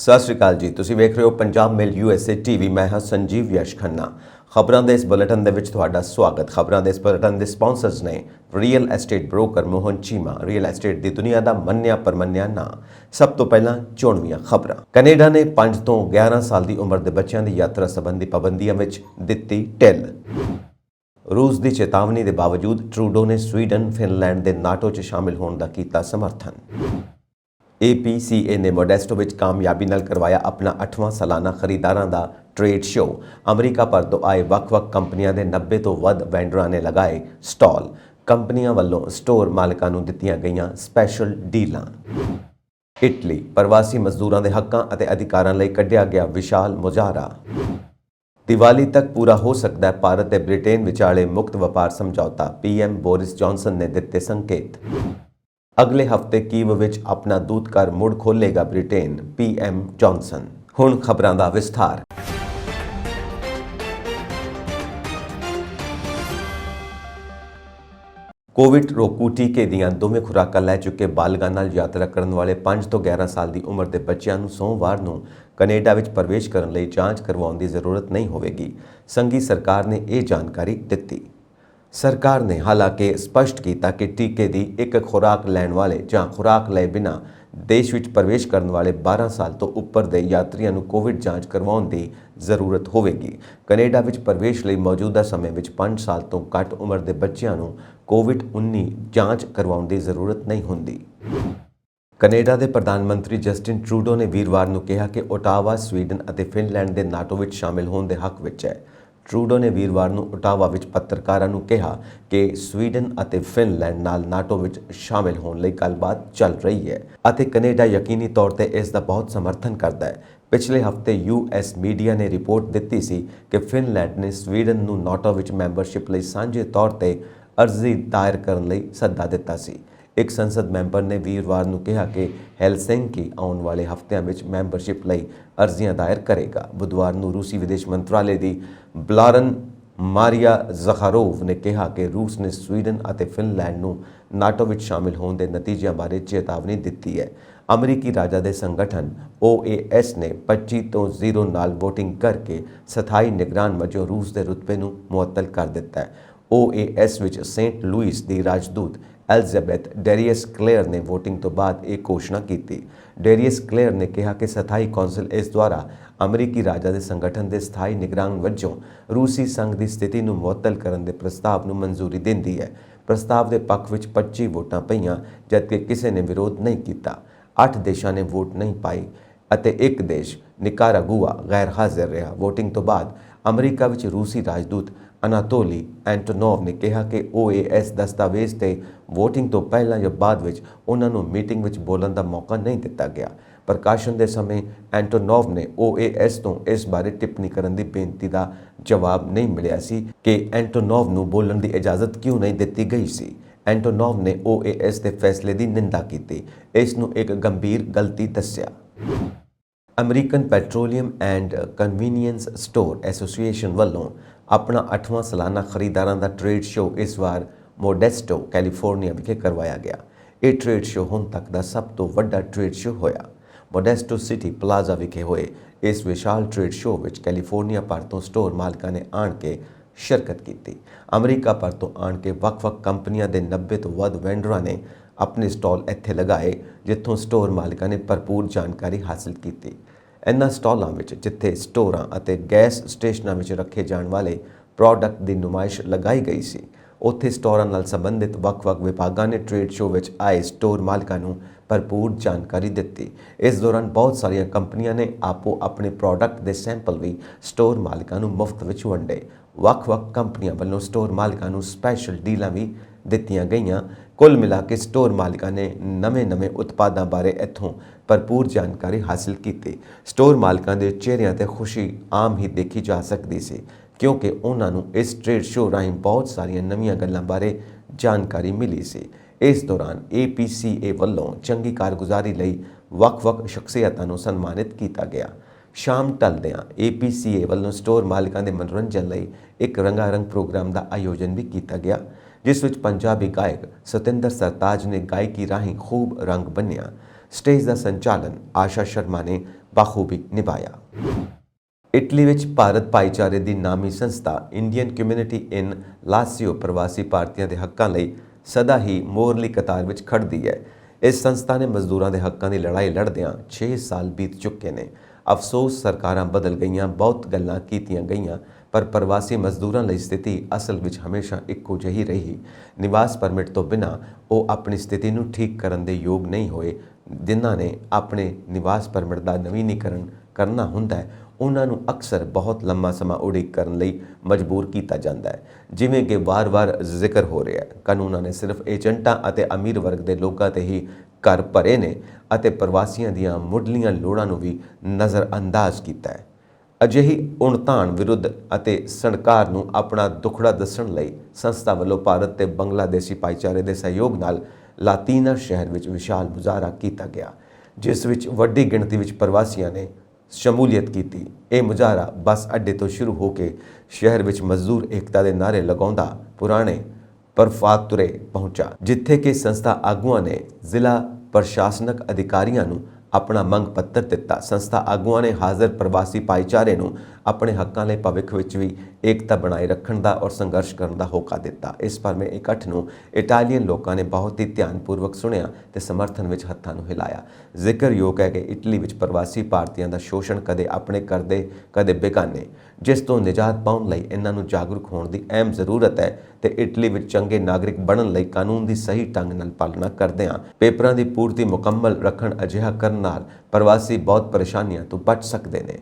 ਸਤਿ ਸ਼੍ਰੀ ਅਕਾਲ ਜੀ। ਤੁਸੀਂ ਵੇਖ ਰਹੇ ਹੋ ਪੰਜਾਬ ਮੇਲ USA TV। ਮੈਂ ਹਾਂ ਸੰਜੀਵ ਯਸ਼ ਖੰਨਾ। ਖਬਰਾਂ ਦੇ ਇਸ ਬੁਲੇਟਿਨ ਦੇ ਵਿੱਚ ਤੁਹਾਡਾ ਸਵਾਗਤ। ਖਬਰਾਂ ਦੇ ਇਸ ਬੁਲੇਟਿਨ ਦੇ ਸਪਾਂਸਰਸ ਨੇ real estate broker Mohan Cheema. Real estate ਦੀ ਦੁਨੀਆ ਦਾ ਮੰਨਿਆ ਪਰਮੰਨਿਆ ਨਾਂ। ਸਭ ਤੋਂ ਪਹਿਲਾਂ ਚੋਣਵੀਆਂ ਖਬਰਾਂ। ਕੈਨੇਡਾ ਨੇ 5 ਤੋਂ 11 ਸਾਲ ਦੀ ਉਮਰ ਦੇ ਬੱਚਿਆਂ ਦੀ ਯਾਤਰਾ ਸੰਬੰਧੀ ਪਾਬੰਦੀਆਂ ਵਿੱਚ ਦਿੱਤੀ ਢਿੱਲ। ਰੂਸ ਦੀ ਚੇਤਾਵਨੀ ਦੇ ਬਾਵਜੂਦ ਟਰੂਡੋ ਨੇ ਸਵੀਡਨ, ਫਿਨਲੈਂਡ ਦੇ ਨਾਟੋ 'ਚ ਸ਼ਾਮਿਲ ਹੋਣ ਦਾ ਕੀਤਾ ਸਮਰਥਨ। APCA ਨੇ ਮੋਡੈਸਟੋ ਵਿੱਚ ਕਾਮਯਾਬੀ ਨਾਲ ਕਰਵਾਇਆ ਆਪਣਾ 8ਵਾਂ ਸਾਲਾਨਾ ਖਰੀਦਾਰਾਂ ਦਾ ਟ੍ਰੇਡ ਸ਼ੋਅ। ਅਮਰੀਕਾ ਭਰ ਤੋਂ ਆਏ ਵੱਖ-ਵੱਖ ਕੰਪਨੀਆਂ ਦੇ 90 ਤੋਂ ਵੱਧ ਵੈਂਡਰਾਂ ਨੇ ਲਗਾਏ ਸਟਾਲ। ਕੰਪਨੀਆਂ ਵੱਲੋਂ ਸਟੋਰ ਮਾਲਕਾਂ ਨੂੰ ਦਿੱਤੀਆਂ ਗਈਆਂ ਸਪੈਸ਼ਲ ਡੀਲਾਂ। ਇਟਲੀ ਪ੍ਰਵਾਸੀ ਮਜ਼ਦੂਰਾਂ ਦੇ ਹੱਕਾਂ ਅਤੇ ਅਧਿਕਾਰਾਂ ਲਈ ਕੱਢਿਆ ਗਿਆ ਵਿਸ਼ਾਲ ਮੁਜ਼ਾਹਰਾ। ਦੀਵਾਲੀ ਤੱਕ ਪੂਰਾ ਹੋ ਸਕਦਾ ਹੈ ਭਾਰਤ ਤੇ ਬ੍ਰਿਟੇਨ ਵਿਚਾਲੇ ਮੁਕਤ ਵਪਾਰ ਸਮਝੌਤਾ। PM ਬੋਰਿਸ ਜੌਨਸਨ ਨੇ ਦਿੱਤੇ ਸੰਕੇਤ। ਅਗਲੇ ਹਫ਼ਤੇ ਕੀਵ ਵਿੱਚ ਆਪਣਾ ਦੂਤਘਰ ਮੁੜ ਖੋਲ੍ਹੇਗਾ ਬ੍ਰਿਟੇਨ। PM Johnson. ਹੁਣ ਖਬਰਾਂ ਦਾ ਵਿਸਥਾਰ। ਕੋਵਿਡ ਰੋਕੂ ਟੀਕੇ ਦੀਆਂ ਦੋਵੇਂ ਖੁਰਾਕਾਂ ਲੈ ਚੁੱਕੇ ਬਾਲਗਾਂ ਨਾਲ ਯਾਤਰਾ ਕਰਨ ਵਾਲੇ 5 ਤੋਂ 11 ਸਾਲ ਦੀ ਉਮਰ ਦੇ ਬੱਚਿਆਂ ਨੂੰ ਸੋਮਵਾਰ ਨੂੰ ਕੈਨੇਡਾ ਵਿੱਚ ਪ੍ਰਵੇਸ਼ ਕਰਨ ਲਈ ਜਾਂਚ ਕਰਵਾਉਣ ਦੀ ਜ਼ਰੂਰਤ ਨਹੀਂ ਹੋਵੇਗੀ। ਸੰਘੀ ਸਰਕਾਰ ਨੇ ਇਹ ਜਾਣਕਾਰੀ ਦਿੱਤੀ। ਸਰਕਾਰ ਨੇ ਹਾਲਾਂਕਿ ਸਪਸ਼ਟ ਕੀਤਾ ਕਿ ਟੀਕੇ ਦੀ ਇੱਕ ਖੁਰਾਕ ਲੈਣ ਵਾਲੇ ਜਾਂ ਖੁਰਾਕ ਲਏ ਬਿਨਾਂ ਦੇਸ਼ ਵਿੱਚ ਪ੍ਰਵੇਸ਼ ਕਰਨ ਵਾਲੇ 12 ਸਾਲ ਤੋਂ ਉੱਪਰ ਦੇ ਯਾਤਰੀਆਂ ਨੂੰ ਕੋਵਿਡ ਜਾਂਚ ਕਰਵਾਉਣ ਦੀ ਜ਼ਰੂਰਤ ਹੋਵੇਗੀ। ਕੈਨੇਡਾ ਵਿੱਚ ਪ੍ਰਵੇਸ਼ ਲਈ ਮੌਜੂਦਾ ਸਮੇਂ ਵਿੱਚ 5 ਸਾਲ ਤੋਂ ਘੱਟ ਉਮਰ ਦੇ ਬੱਚਿਆਂ ਨੂੰ COVID-19 ਜਾਂਚ ਕਰਵਾਉਣ ਦੀ ਜ਼ਰੂਰਤ ਨਹੀਂ ਹੁੰਦੀ। ਕੈਨੇਡਾ ਦੇ ਪ੍ਰਧਾਨ ਮੰਤਰੀ ਜਸਟਿਨ ਟਰੂਡੋ ਨੇ ਵੀਰਵਾਰ ਨੂੰ ਕਿਹਾ ਕਿ ਓਟਾਵਾ ਸਵੀਡਨ ਅਤੇ ਫਿਨਲੈਂਡ ਦੇ ਨਾਟੋ ਵਿੱਚ ਸ਼ਾਮਿਲ ਹੋਣ ਦੇ ਹੱਕ ਵਿੱਚ ਹੈ। ਟਰੂਡੋ ਨੇ ਵੀਰਵਾਰ ਨੂੰ ਓਟਾਵਾ ਵਿੱਚ ਪੱਤਰਕਾਰਾਂ ਨੂੰ ਕਿਹਾ ਕਿ ਸਵੀਡਨ ਅਤੇ ਫਿਨਲੈਂਡ ਨਾਲ ਨਾਟੋ ਵਿੱਚ ਸ਼ਾਮਿਲ ਹੋਣ ਲਈ ਗੱਲਬਾਤ ਚੱਲ ਰਹੀ ਹੈ ਅਤੇ ਕੈਨੇਡਾ ਯਕੀਨੀ ਤੌਰ ਤੇ ਇਸ ਦਾ ਬਹੁਤ ਸਮਰਥਨ ਕਰਦਾ ਹੈ। ਪਿਛਲੇ ਹਫ਼ਤੇ US ਮੀਡੀਆ ਨੇ ਰਿਪੋਰਟ ਦਿੱਤੀ ਸੀ ਕਿ ਫਿਨਲੈਂਡ ਨੇ ਸਵੀਡਨ ਨੂੰ ਨਾਟੋ ਵਿੱਚ ਮੈਂਬਰਸ਼ਿਪ ਲਈ ਸਾਂਝੇ ਤੌਰ ਤੇ ਅਰਜ਼ੀ ਦਾਇਰ ਕਰਨ ਲਈ ਸੱਦਾ ਦਿੱਤਾ ਸੀ। ਇੱਕ ਸੰਸਦ ਮੈਂਬਰ ਨੇ ਵੀਰਵਾਰ ਨੂੰ ਕਿਹਾ ਕਿ ਹੈਲਸਿੰਕੀ ਆਉਣ ਵਾਲੇ ਹਫ਼ਤਿਆਂ ਵਿੱਚ ਮੈਂਬਰਸ਼ਿਪ ਲਈ ਅਰਜ਼ੀਆਂ ਦਾਇਰ ਕਰੇਗਾ। ਬੁੱਧਵਾਰ ਨੂੰ ਰੂਸੀ ਵਿਦੇਸ਼ ਮੰਤਰਾਲੇ ਦੀ ਬਲਾਰਨ ਮਾਰੀਆ ਜ਼ਖਾਰੋਵ ਨੇ ਕਿਹਾ ਕਿ ਰੂਸ ਨੇ ਸਵੀਡਨ ਅਤੇ ਫਿਨਲੈਂਡ ਨੂੰ ਨਾਟੋ ਵਿੱਚ ਸ਼ਾਮਿਲ ਹੋਣ ਦੇ ਨਤੀਜਿਆਂ ਬਾਰੇ ਚੇਤਾਵਨੀ ਦਿੱਤੀ ਹੈ। ਅਮਰੀਕੀ ਰਾਜਾਂ ਦੇ ਸੰਗਠਨ OAS ਨੇ 25 ਤੋਂ 0 ਨਾਲ VOTING ਕਰਕੇ ਸਥਾਈ ਨਿਗਰਾਨ ਵਜੋਂ ਰੂਸ ਦੇ ਰੁਤਬੇ ਨੂੰ ਮੁਅੱਤਲ ਕਰ ਦਿੱਤਾ ਹੈ। OAS ਵਿੱਚ ਸੇਂਟ ਲੂਇਸ ਦੀ ਰਾਜਦੂਤ ਐਲਿਜ਼ਾਬੈਥ ਡੇਰੀਅਸ ਕਲੇਅਰ ਨੇ VOTING ਤੋਂ ਬਾਅਦ ਇਹ ਘੋਸ਼ਣਾ ਕੀਤੀ। ਡੇਰੀਅਸ ਕਲੇਅਰ ਨੇ ਕਿਹਾ ਕਿ ਸਥਾਈ ਕੌਂਸਲ ਇਸ ਦੁਆਰਾ ਅਮਰੀਕੀ ਰਾਜਾਂ ਦੇ ਸੰਗਠਨ ਦੇ ਸਥਾਈ ਨਿਗਰਾਨ ਵਜੋਂ ਰੂਸੀ ਸੰਘ ਦੀ ਸਥਿਤੀ ਨੂੰ ਮੁਅੱਤਲ ਕਰਨ ਦੇ ਪ੍ਰਸਤਾਵ ਨੂੰ ਮਨਜ਼ੂਰੀ ਦਿੰਦੀ ਹੈ। ਪ੍ਰਸਤਾਵ ਦੇ ਪੱਖ ਵਿੱਚ 25 ਵੋਟਾਂ ਪਈਆਂ ਜਦਕਿ ਕਿਸੇ ਨੇ ਵਿਰੋਧ ਨਹੀਂ ਕੀਤਾ। 8 ਦੇਸ਼ਾਂ ਨੇ ਵੋਟ ਨਹੀਂ ਪਾਈ ਅਤੇ ਇੱਕ ਦੇਸ਼ ਨਿਕਾਰਾਗੁਆ ਗੈਰ ਹਾਜ਼ਰ ਰਿਹਾ। VOTING ਤੋਂ ਬਾਅਦ ਅਮਰੀਕਾ ਵਿੱਚ ਰੂਸੀ ਰਾਜਦੂਤ ਅਨਾਤੋਲੀ ਐਂਟੋਨੋਵ ਨੇ ਕਿਹਾ ਕਿ OAS ਦਸਤਾਵੇਜ਼ ਤੇ VOTING ਤੋਂ ਪਹਿਲਾਂ ਜਾਂ ਬਾਅਦ ਵਿੱਚ ਉਹਨਾਂ ਨੂੰ ਮੀਟਿੰਗ ਵਿੱਚ ਬੋਲਣ ਦਾ ਮੌਕਾ ਨਹੀਂ ਦਿੱਤਾ ਗਿਆ। ਪ੍ਰਕਾਸ਼ਨ ਦੇ ਸਮੇਂ ਐਂਟੋਨੋਵ ਨੇ OAS ਤੋਂ ਇਸ ਬਾਰੇ ਟਿੱਪਣੀ ਕਰਨ ਦੀ ਬੇਨਤੀ ਦਾ ਜਵਾਬ ਨਹੀਂ ਮਿਲਿਆ ਸੀ ਕਿ ਐਂਟੋਨੋਵ ਨੂੰ ਬੋਲਣ ਦੀ ਇਜਾਜ਼ਤ ਕਿਉਂ ਨਹੀਂ ਦਿੱਤੀ ਗਈ ਸੀ। ਐਂਟੋਨੋਵ ਨੇ OAS ਦੇ ਫੈਸਲੇ ਦੀ ਨਿੰਦਾ ਕੀਤੀ। ਇਸ ਨੂੰ ਇੱਕ ਗੰਭੀਰ ਗਲਤੀ ਦੱਸਿਆ। American petroleum and convenience store association ਵੱਲੋਂ ਆਪਣਾ 8ਵਾਂ ਸਾਲਾਨਾ ਖਰੀਦਾਰਾਂ ਦਾ ਟ੍ਰੇਡ ਸ਼ੋਅ ਇਸ ਵਾਰ ਮੋਡੈਸਟੋ ਕੈਲੀਫੋਰਨੀਆ ਵਿਖੇ ਕਰਵਾਇਆ ਗਿਆ। ਇਹ ਟ੍ਰੇਡ ਸ਼ੋਅ ਹੁਣ ਤੱਕ ਦਾ ਸਭ ਤੋਂ ਵੱਡਾ ਟ੍ਰੇਡ ਸ਼ੋਅ ਹੋਇਆ। ਮੋਡੈਸਟੋ ਸਿਟੀ ਪਲਾਜ਼ਾ ਵਿਖੇ ਹੋਏ ਇਸ ਵਿਸ਼ਾਲ ਟ੍ਰੇਡ ਸ਼ੋਅ ਵਿੱਚ ਕੈਲੀਫੋਰਨੀਆ ਭਰ ਤੋਂ ਸਟੋਰ ਮਾਲਕਾਂ ਨੇ ਆਣ ਕੇ ਸ਼ਿਰਕਤ ਕੀਤੀ। ਅਮਰੀਕਾ ਭਰ ਤੋਂ ਆਣ ਕੇ ਵੱਖ-ਵੱਖ ਕੰਪਨੀਆਂ ਦੇ 90 ਤੋਂ ਵੱਧ ਵੈਂਡਰਾਂ ਨੇ ਆਪਣੇ ਸਟਾਲ ਇੱਥੇ ਲਗਾਏ ਜਿੱਥੋਂ ਸਟੋਰ ਮਾਲਕਾਂ ਨੇ ਭਰਪੂਰ ਜਾਣਕਾਰੀ ਹਾਸਲ ਕੀਤੀ। ਇਨ੍ਹਾਂ ਸਟਾਲਾਂ ਵਿੱਚ ਜਿੱਥੇ ਸਟੋਰਾਂ ਅਤੇ ਗੈਸ ਸਟੇਸ਼ਨਾਂ ਵਿੱਚ ਰੱਖੇ ਜਾਣ ਵਾਲੇ ਪ੍ਰੋਡਕਟ ਦੀ ਨੁਮਾਇਸ਼ ਲਗਾਈ ਗਈ ਸੀ, ਉੱਥੇ ਸਟੋਰਾਂ ਨਾਲ ਸੰਬੰਧਿਤ ਵੱਖ-ਵੱਖ ਵਿਭਾਗਾਂ ਨੇ ਟ੍ਰੇਡ ਸ਼ੋਅ ਵਿੱਚ ਆਏ ਸਟੋਰ ਮਾਲਕਾਂ ਨੂੰ ਭਰਪੂਰ ਜਾਣਕਾਰੀ ਦਿੱਤੀ। ਇਸ ਦੌਰਾਨ ਬਹੁਤ ਸਾਰੀਆਂ ਕੰਪਨੀਆਂ ਨੇ ਆਪੋ ਆਪਣੇ ਪ੍ਰੋਡਕਟ ਦੇ ਸੈਂਪਲ ਵੀ ਸਟੋਰ ਮਾਲਕਾਂ ਨੂੰ ਮੁਫਤ ਵਿੱਚ ਵੰਡੇ। ਵੱਖ-ਵੱਖ ਕੰਪਨੀਆਂ ਵੱਲੋਂ ਸਟੋਰ ਮਾਲਕਾਂ ਨੂੰ ਸਪੈਸ਼ਲ ਡੀਲਾਂ ਵੀ ਦਿੱਤੀਆਂ ਗਈਆਂ। ਕੁੱਲ ਮਿਲਾ ਕੇ ਸਟੋਰ ਮਾਲਕਾਂ ਨੇ ਨਵੇਂ ਉਤਪਾਦਾਂ ਬਾਰੇ ਇੱਥੋਂ ਭਰਪੂਰ ਜਾਣਕਾਰੀ ਹਾਸਲ ਕੀਤੀ। ਸਟੋਰ ਮਾਲਕਾਂ ਦੇ ਚਿਹਰਿਆਂ ਤੇ ਖੁਸ਼ੀ ਆਮ ਹੀ ਦੇਖੀ ਜਾ ਸਕਦੀ ਸੀ ਕਿਉਂਕਿ ਉਹਨਾਂ ਨੂੰ ਇਸ ਟ੍ਰੇਡ ਸ਼ੋਅ ਰਾਹੀਂ ਬਹੁਤ ਸਾਰੀਆਂ ਨਵੀਆਂ ਗੱਲਾਂ ਬਾਰੇ ਜਾਣਕਾਰੀ ਮਿਲੀ ਸੀ। ਇਸ ਦੌਰਾਨ APCA ਵੱਲੋਂ ਚੰਗੀ ਕਾਰਗੁਜ਼ਾਰੀ ਲਈ ਵੱਖ-ਵੱਖ ਸ਼ਖਸੀਅਤਾਂ ਨੂੰ ਸਨਮਾਨਿਤ ਕੀਤਾ ਗਿਆ। ਸ਼ਾਮ ਢਲਦਿਆਂ APCA ਵੱਲੋਂ ਸਟੋਰ ਮਾਲਕਾਂ ਦੇ ਮਨੋਰੰਜਨ ਲਈ ਇੱਕ ਰੰਗਾਰੰਗ ਪ੍ਰੋਗਰਾਮ ਦਾ ਆਯੋਜਨ ਵੀ ਕੀਤਾ ਗਿਆ ਜਿਸ ਵਿੱਚ ਪੰਜਾਬੀ ਗਾਇਕ ਸਤਿੰਦਰ ਸਰਤਾਜ ਨੇ ਗਾਇਕੀ ਰਾਹੀਂ ਖੂਬ ਰੰਗ ਬੰਨਿਆ। ਸਟੇਜ ਦਾ ਸੰਚਾਲਨ ਆਸ਼ਾ ਸ਼ਰਮਾ ਨੇ ਬਾਖੂਬੀ ਨਿਭਾਇਆ। ਇਟਲੀ ਵਿੱਚ ਭਾਰਤ ਭਾਈਚਾਰੇ ਦੀ ਨਾਮੀ ਸੰਸਥਾ ਇੰਡੀਅਨ ਕਮਿਊਨਿਟੀ ਇਨ ਲਾਸੀਓ ਪ੍ਰਵਾਸੀ ਭਾਰਤੀਆਂ ਦੇ ਹੱਕਾਂ ਲਈ ਸਦਾ ਹੀ ਮੋਹਰਲੀ ਕਤਾਰ ਵਿੱਚ ਖੜਦੀ ਹੈ। ਇਸ ਸੰਸਥਾ ਨੇ ਮਜ਼ਦੂਰਾਂ ਦੇ ਹੱਕਾਂ ਦੀ ਲੜਾਈ ਲੜਦਿਆਂ 6 ਸਾਲ ਬੀਤ ਚੁੱਕੇ ਨੇ। ਅਫਸੋਸ ਸਰਕਾਰਾਂ ਬਦਲ ਗਈਆਂ, ਬਹੁਤ ਗੱਲਾਂ ਕੀਤੀਆਂ ਗਈਆਂ, ਪਰ ਪ੍ਰਵਾਸੀ ਮਜ਼ਦੂਰਾਂ ਲਈ ਸਥਿਤੀ ਅਸਲ ਵਿੱਚ ਹਮੇਸ਼ਾ ਇੱਕੋ ਜਿਹੀ ਰਹੀ। ਨਿਵਾਸ ਪਰਮਿਟ ਤੋਂ ਬਿਨਾਂ ਉਹ ਆਪਣੀ ਸਥਿਤੀ ਨੂੰ ਠੀਕ ਕਰਨ ਦੇ ਯੋਗ ਨਹੀਂ ਹੋਏ। ਜਿਨ੍ਹਾਂ ਨੇ ਆਪਣੇ ਨਿਵਾਸ ਪਰਮਿਟ ਦਾ ਨਵੀਨੀਕਰਨ ਕਰਨਾ ਹੁੰਦਾ ਹੈ, ਉਹਨਾਂ ਨੂੰ ਅਕਸਰ ਬਹੁਤ ਲੰਮਾ ਸਮਾਂ ਉਡੀਕ ਕਰਨ ਲਈ ਮਜਬੂਰ ਕੀਤਾ ਜਾਂਦਾ ਹੈ। ਜਿਵੇਂ ਕਿ ਵਾਰ-ਵਾਰ ਜ਼ਿਕਰ ਹੋ ਰਿਹਾ ਹੈ, ਕਾਨੂੰਨਾਂ ਨੇ ਸਿਰਫ ਏਜੰਟਾਂ ਅਤੇ ਅਮੀਰ ਵਰਗ ਦੇ ਲੋਕਾਂ ਤੇ ਹੀ ਘਰ ਭਰੇ ਨੇ ਅਤੇ ਪ੍ਰਵਾਸੀਆਂ ਦੀਆਂ ਮੁੱਢਲੀਆਂ ਲੋੜਾਂ ਨੂੰ ਵੀ ਨਜ਼ਰਅੰਦਾਜ਼ ਕੀਤਾ ਹੈ। ਅਜਿਹੀ ਉਣਤਾਣ ਵਿਰੁੱਧ ਅਤੇ ਸਰਕਾਰ ਨੂੰ ਆਪਣਾ ਦੁਖੜਾ ਦੱਸਣ ਲਈ ਸੰਸਥਾ ਵੱਲੋਂ ਭਾਰਤ ਤੇ ਬੰਗਲਾਦੇਸ਼ੀ ਭਾਈਚਾਰੇ ਦੇ ਸਹਿਯੋਗ ਨਾਲ ਲਾਤੀਨਾ ਸ਼ਹਿਰ ਵਿੱਚ ਵਿਸ਼ਾਲ ਮੁਜ਼ਾਹਰਾ ਕੀਤਾ ਗਿਆ, ਜਿਸ ਵਿੱਚ ਵੱਡੀ ਗਿਣਤੀ ਵਿੱਚ ਪ੍ਰਵਾਸੀਆਂ ਨੇ ਸ਼ਮੂਲੀਅਤ ਕੀਤੀ। ਇਹ ਮੁਜ਼ਾਹਰਾ ਬੱਸ ਅੱਡੇ ਤੋਂ ਸ਼ੁਰੂ ਹੋ ਕੇ ਸ਼ਹਿਰ ਵਿੱਚ ਮਜ਼ਦੂਰ ਏਕਤਾ ਦੇ ਨਾਅਰੇ ਲਗਾਉਂਦਾ ਪੁਰਾਣੇ ਪਰਫਾਤੁਰੇ ਪਹੁੰਚਾ, ਜਿੱਥੇ ਕਿ ਸੰਸਥਾ ਆਗੂਆਂ ਨੇ ਜ਼ਿਲ੍ਹਾ ਪ੍ਰਸ਼ਾਸਨਕ ਅਧਿਕਾਰੀਆਂ ਨੂੰ ਆਪਣਾ ਮੰਗ ਪੱਤਰ ਦਿੱਤਾ। ਸੰਸਥਾ ਆਗੂਆਂ ਨੇ ਹਾਜ਼ਰ ਪ੍ਰਵਾਸੀ ਭਾਈਚਾਰੇ ਨੂੰ ਆਪਣੇ ਹੱਕਾਂ ਲਈ ਭਵਿੱਖ ਵਿੱਚ ਵੀ ਏਕਤਾ ਬਣਾਏ ਰੱਖਣ ਦਾ ਔਰ ਸੰਘਰਸ਼ ਕਰਨ ਦਾ ਹੋਕਾ ਦਿੱਤਾ। ਇਸ ਭਰਵੇਂ ਇਕੱਠ ਨੂੰ ਇਟਾਲੀਅਨ ਲੋਕਾਂ ਨੇ ਬਹੁਤ ਹੀ ਧਿਆਨਪੂਰਵਕ ਸੁਣਿਆ ਤੇ ਸਮਰਥਨ ਵਿੱਚ ਹੱਥਾਂ ਨੂੰ ਹਿਲਾਇਆ। ਜ਼ਿਕਰਯੋਗ ਹੈ ਕਿ ਇਟਲੀ ਵਿੱਚ ਪ੍ਰਵਾਸੀ ਭਾਰਤੀਆਂ ਦਾ ਸ਼ੋਸ਼ਣ ਕਦੇ ਆਪਣੇ ਕਰਦੇ ਕਦੇ ਬੇਗਾਨੇ, ਜਿਸ ਤੋਂ ਨਿਜਾਤ ਪਾਉਣ ਲਈ ਇਹਨਾਂ ਨੂੰ ਜਾਗਰੂਕ ਹੋਣ ਦੀ ਅਹਿਮ ਜ਼ਰੂਰਤ ਹੈ ਤੇ ਇਟਲੀ ਵਿੱਚ ਚੰਗੇ ਨਾਗਰਿਕ ਬਣਨ ਲਈ ਕਾਨੂੰਨ ਦੀ ਸਹੀ ਢੰਗ ਨਾਲ ਪਾਲਣਾ ਕਰਦਿਆਂ ਪੇਪਰਾਂ ਦੀ ਪੂਰਤੀ ਮੁਕੰਮਲ ਰੱਖਣ। ਅਜਿਹਾ ਕਰਨ ਨਾਲ ਪ੍ਰਵਾਸੀ ਬਹੁਤ ਪਰੇਸ਼ਾਨੀਆਂ ਤੋਂ ਬਚ ਸਕਦੇ ਨੇ।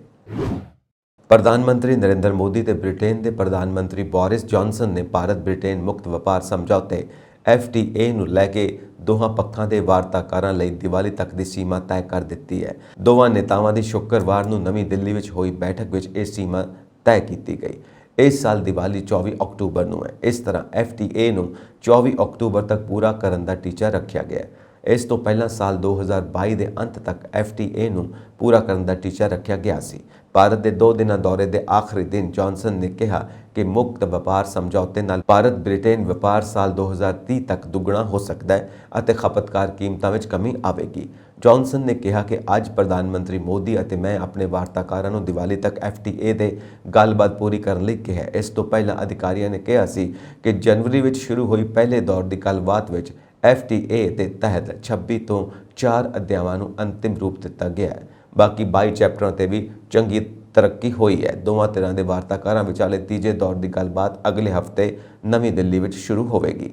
ਪ੍ਰਧਾਨ ਮੰਤਰੀ ਨਰਿੰਦਰ ਮੋਦੀ ਤੇ ਬ੍ਰਿਟੇਨ ਦੇ ਪ੍ਰਧਾਨ ਮੰਤਰੀ ਬੋਰਿਸ ਜੌਨਸਨ ਨੇ ਭਾਰਤ ਬ੍ਰਿਟੇਨ ਮੁਕਤ ਵਪਾਰ ਸਮਝੌਤੇ FTA ਨੂੰ ਲੈ ਕੇ ਦੋਹਾਂ ਪੱਖਾਂ ਦੇ ਵਾਰਤਾਕਾਰਾਂ ਲਈ ਦੀਵਾਲੀ ਤੱਕ ਦੀ ਸੀਮਾ ਤੈਅ ਕਰ ਦਿੱਤੀ ਹੈ। ਦੋਵਾਂ ਨੇਤਾਵਾਂ ਦੀ ਸ਼ੁੱਕਰਵਾਰ ਨੂੰ ਨਵੀਂ ਦਿੱਲੀ ਵਿੱਚ ਹੋਈ ਬੈਠਕ ਵਿੱਚ ਇਹ ਸੀਮਾ ਤੈਅ ਕੀਤੀ ਗਈ। ਇਸ ਸਾਲ ਦੀਵਾਲੀ 24 ਅਕਤੂਬਰ ਨੂੰ ਹੈ। ਇਸ ਤਰ੍ਹਾਂ FTA ਨੂੰ 24 ਅਕਤੂਬਰ ਤੱਕ ਪੂਰਾ ਕਰਨ ਦਾ ਟੀਚਾ ਰੱਖਿਆ ਗਿਆ ਹੈ। ਇਸ ਤੋਂ ਪਹਿਲਾਂ ਸਾਲ 2022 ਦੇ ਅੰਤ ਤੱਕ FTA ਨੂੰ ਪੂਰਾ ਕਰਨ ਦਾ ਟੀਚਾ ਰੱਖਿਆ ਗਿਆ ਸੀ। ਭਾਰਤ ਦੇ 2 ਦਿਨਾਂ ਦੌਰੇ ਦੇ ਆਖਰੀ ਦਿਨ ਜੌਨਸਨ ਨੇ ਕਿਹਾ ਕਿ ਮੁਕਤ ਵਪਾਰ ਸਮਝੌਤੇ ਨਾਲ ਭਾਰਤ ਬ੍ਰਿਟੇਨ ਵਪਾਰ ਸਾਲ 2030 ਤੱਕ ਦੁੱਗਣਾ ਹੋ ਸਕਦਾ ਹੈ ਅਤੇ ਖਪਤਕਾਰ ਕੀਮਤਾਂ ਵਿੱਚ ਕਮੀ ਆਵੇਗੀ। ਜੌਨਸਨ ਨੇ ਕਿਹਾ ਕਿ ਅੱਜ ਪ੍ਰਧਾਨ ਮੰਤਰੀ ਮੋਦੀ ਅਤੇ ਮੈਂ ਆਪਣੇ ਵਾਰਤਾਕਾਰਾਂ ਨੂੰ ਦੀਵਾਲੀ ਤੱਕ FTA ਦੇ ਗੱਲਬਾਤ ਪੂਰੀ ਕਰਨ ਲਈ ਕਿਹਾ। ਇਸ ਤੋਂ ਪਹਿਲਾਂ ਅਧਿਕਾਰੀਆਂ ਨੇ ਕਿਹਾ ਸੀ ਕਿ ਜਨਵਰੀ ਵਿੱਚ ਸ਼ੁਰੂ ਹੋਈ ਪਹਿਲੇ ਦੌਰ ਦੀ ਗੱਲਬਾਤ ਵਿੱਚ FTA ਦੇ ਤਹਿਤ 26 ਤੋਂ 4 ਅਧਿਆਵਾਂ ਨੂੰ ਅੰਤਿਮ ਰੂਪ ਦਿੱਤਾ ਗਿਆ ਹੈ। ਬਾਕੀ 22 ਚੈਪਟਰਾਂ ਤੇ ਵੀ ਚੰਗੀ ਤਰੱਕੀ ਹੋਈ ਹੈ। ਦੋਵਾਂ ਧਿਰਾਂ ਦੇ ਵਾਰਤਾਕਾਰਾਂ ਵਿਚਾਲੇ ਤੀਜੇ ਦੌਰ ਦੀ ਗੱਲਬਾਤ ਅਗਲੇ ਹਫ਼ਤੇ ਨਵੀਂ ਦਿੱਲੀ ਵਿੱਚ ਸ਼ੁਰੂ ਹੋਵੇਗੀ।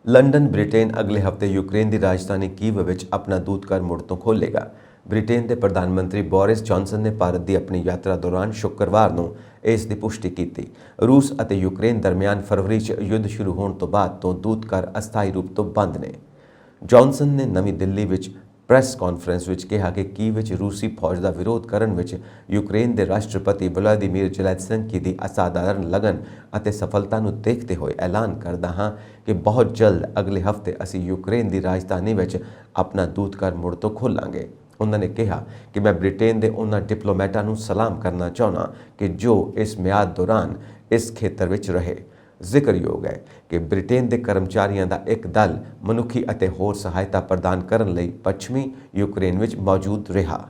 ਲੰਡਨ ਬ੍ਰਿਟੇਨ ਅਗਲੇ ਹਫ਼ਤੇ ਯੂਕਰੇਨ ਦੀ ਰਾਜਧਾਨੀ ਕੀਵ ਵਿੱਚ ਆਪਣਾ ਦੂਤਘਰ ਮੁੜ ਤੋਂ ਖੋਲ੍ਹੇਗਾ। ਬ੍ਰਿਟੇਨ ਦੇ ਪ੍ਰਧਾਨ ਮੰਤਰੀ ਬੋਰਿਸ ਜੌਨਸਨ ਨੇ ਭਾਰਤ ਦੀ ਆਪਣੀ ਯਾਤਰਾ ਦੌਰਾਨ ਸ਼ੁੱਕਰਵਾਰ ਨੂੰ ਇਸ ਦੀ ਪੁਸ਼ਟੀ ਕੀਤੀ। ਰੂਸ ਅਤੇ ਯੂਕਰੇਨ ਦਰਮਿਆਨ ਫਰਵਰੀ 'ਚ ਯੁੱਧ ਸ਼ੁਰੂ ਹੋਣ ਤੋਂ ਬਾਅਦ ਤੋਂ ਦੂਤਘਰ ਅਸਥਾਈ ਰੂਪ ਤੋਂ ਬੰਦ ਨੇ। ਜੌਨਸਨ ਨੇ ਨਵੀਂ ਦਿੱਲੀ ਵਿੱਚ ਪ੍ਰੈਸ ਕਾਨਫਰੰਸ ਵਿੱਚ ਕਿਹਾ ਕਿ ਕੀਵ ਵਿੱਚ ਰੂਸੀ ਫੌਜ ਦਾ ਵਿਰੋਧ ਕਰਨ ਵਿੱਚ ਯੂਕਰੇਨ ਦੇ ਰਾਸ਼ਟਰਪਤੀ ਵਲਾਦੀਮੀਰ ਜ਼ੈਲੈਂਸਕੀ ਦੀ ਅਸਾਧਾਰਨ ਲਗਨ ਅਤੇ ਸਫਲਤਾ ਨੂੰ ਦੇਖਦੇ ਹੋਏ ਐਲਾਨ ਕਰਦਾ ਹਾਂ ਕਿ ਬਹੁਤ ਜਲਦ ਅਗਲੇ ਹਫ਼ਤੇ ਅਸੀਂ ਯੂਕਰੇਨ ਦੀ ਰਾਜਧਾਨੀ ਵਿੱਚ ਆਪਣਾ ਦੂਤਘਰ ਮੁੜ ਤੋਂ ਖੋਲ੍ਹਾਂਗੇ। ਉਹਨਾਂ ਨੇ ਕਿਹਾ ਕਿ ਮੈਂ ਬ੍ਰਿਟੇਨ ਦੇ ਉਹਨਾਂ ਡਿਪਲੋਮੈਟਾਂ ਨੂੰ ਸਲਾਮ ਕਰਨਾ ਚਾਹੁੰਦਾ ਕਿ ਜੋ ਇਸ ਮਿਆਦ ਦੌਰਾਨ ਇਸ ਖੇਤਰ ਵਿੱਚ ਰਹੇ। ਜ਼ਿਕਰਯੋਗ ਹੈ ਕਿ ਬ੍ਰਿਟੇਨ ਦੇ ਕਰਮਚਾਰੀਆਂ ਦਾ ਇੱਕ ਦਲ ਮਨੁੱਖੀ ਅਤੇ ਹੋਰ ਸਹਾਇਤਾ ਪ੍ਰਦਾਨ ਕਰਨ ਲਈ ਪੱਛਮੀ ਯੂਕਰੇਨ ਵਿੱਚ ਮੌਜੂਦ ਰਿਹਾ।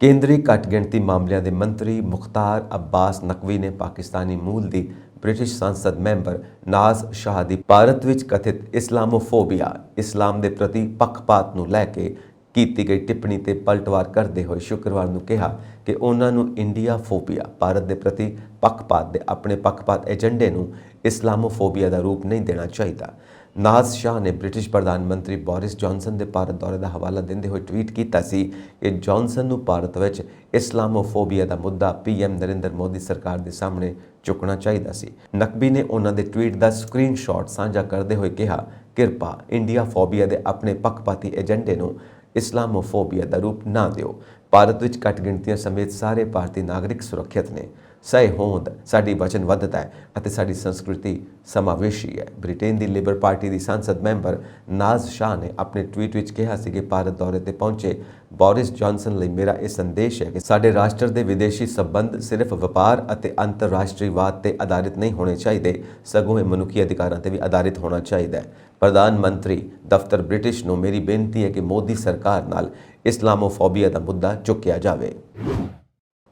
ਕੇਂਦਰੀ ਘੱਟ ਗਿਣਤੀ ਮਾਮਲਿਆਂ ਦੇ ਮੰਤਰੀ ਮੁਖਤਾਰ ਅੱਬਾਸ ਨਕਵੀ ਨੇ ਪਾਕਿਸਤਾਨੀ ਮੂਲ ਦੀ ਬ੍ਰਿਟਿਸ਼ ਸੰਸਦ ਮੈਂਬਰ ਨਾਜ਼ ਸ਼ਾਹ ਦੀ ਭਾਰਤ ਵਿੱਚ ਕਥਿਤ ਇਸਲਾਮੋਫੋਬੀਆ, ਇਸਲਾਮ ਦੇ ਪ੍ਰਤੀ ਪੱਖਪਾਤ ਨੂੰ ਲੈ ਕੇ ਕੀਤੀ ਗਈ ਟਿੱਪਣੀ ਤੇ ਪਲਟਵਾਰ ਕਰਦੇ ਹੋਏ ਸ਼ੁੱਕਰਵਾਰ ਨੂੰ ਕਿਹਾ ਕਿ ਉਹਨਾਂ ਨੂੰ ਇੰਡੀਆ ਫੋਬੀਆ, ਭਾਰਤ ਦੇ ਪ੍ਰਤੀ ਪੱਖਪਾਤ ਦੇ ਆਪਣੇ ਪੱਖਪਾਤ ਏਜੰਡੇ ਨੂੰ ਇਸਲਾਮੋਫੋਬੀਆ ਦਾ ਰੂਪ ਨਹੀਂ ਦੇਣਾ ਚਾਹੀਦਾ। ਨਾਜ਼ ਸ਼ਾਹ ਨੇ ਬ੍ਰਿਟਿਸ਼ ਪ੍ਰਧਾਨ ਮੰਤਰੀ ਬੋਰਿਸ ਜੌਨਸਨ ਦੇ ਭਾਰਤ ਦੌਰੇ ਦਾ ਹਵਾਲਾ ਦਿੰਦੇ ਹੋਏ ਟਵੀਟ ਕੀਤਾ ਸੀ ਕਿ ਜੌਨਸਨ ਨੂੰ ਭਾਰਤ ਵਿੱਚ ਇਸਲਾਮੋਫੋਬੀਆ ਦਾ ਮੁੱਦਾ PM ਨਰਿੰਦਰ ਮੋਦੀ ਸਰਕਾਰ ਦੇ ਸਾਹਮਣੇ ਚੁੱਕਣਾ ਚਾਹੀਦਾ ਸੀ। ਨਕਵੀ ਨੇ ਉਹਨਾਂ ਦੇ ਟਵੀਟ ਦਾ ਸਕਰੀਨਸ਼ਾਟ ਸਾਂਝਾ ਕਰਦੇ ਹੋਏ ਕਿਹਾ, ਕਿਰਪਾ ਇੰਡੀਆ ਫੋਬੀਆ ਦੇ ਆਪਣੇ ਪੱਖਪਾਤੀ ਏਜੰਡੇ ਨੂੰ ਇਸਲਾਮੋਫੋਬੀਆ ਦਾ ਰੂਪ ਨਾ ਦਿਓ। ਭਾਰਤ ਵਿੱਚ ਘੱਟ ਗਿਣਤੀਆਂ ਸਮੇਤ ਸਾਰੇ ਭਾਰਤੀ ਨਾਗਰਿਕ ਸੁਰੱਖਿਅਤ ਨੇ। ਸਹੀ ਹੋਂਦ ਸਾਡੀ ਵਚਨਬੱਧਤਾ ਹੈ ਅਤੇ ਸਾਡੀ ਸੰਸਕ੍ਰਿਤੀ ਸਮਾਵੇਸ਼ੀ ਹੈ। ਬ੍ਰਿਟੇਨ ਦੀ ਲਿਬਰ ਪਾਰਟੀ ਦੀ ਸੰਸਦ ਮੈਂਬਰ ਨਾਜ਼ ਸ਼ਾਹ ਨੇ ਆਪਣੇ ਟਵੀਟ ਵਿੱਚ ਕਿਹਾ ਸੀ ਕਿ ਭਾਰਤ ਦੌਰੇ ਤੇ ਪਹੁੰਚੇ ਬੋਰਿਸ ਜੌਨਸਨ ਲਈ ਮੇਰਾ ਇਹ ਸੰਦੇਸ਼ ਹੈ ਕਿ ਸਾਡੇ ਰਾਸ਼ਟਰ ਦੇ ਵਿਦੇਸ਼ੀ ਸੰਬੰਧ ਸਿਰਫ ਵਪਾਰ ਅਤੇ ਅੰਤਰਰਾਸ਼ਟਰੀਵਾਦ ਤੇ ਆਧਾਰਿਤ ਨਹੀਂ ਹੋਣੇ ਚਾਹੀਦੇ, ਸਗੋਂ ਇਹ ਮਨੁੱਖੀ ਅਧਿਕਾਰਾਂ ਤੇ ਵੀ ਆਧਾਰਿਤ ਹੋਣਾ ਚਾਹੀਦਾ ਹੈ। ਪ੍ਰਧਾਨ ਮੰਤਰੀ ਦਫ਼ਤਰ ਬ੍ਰਿਟਿਸ਼ ਨੂੰ ਮੇਰੀ ਬੇਨਤੀ ਹੈ ਕਿ ਮੋਦੀ ਸਰਕਾਰ ਨਾਲ ਇਸਲਾਮੋਫੋਬੀਆ ਦਾ ਮੁੱਦਾ ਚੁੱਕਿਆ ਜਾਵੇ।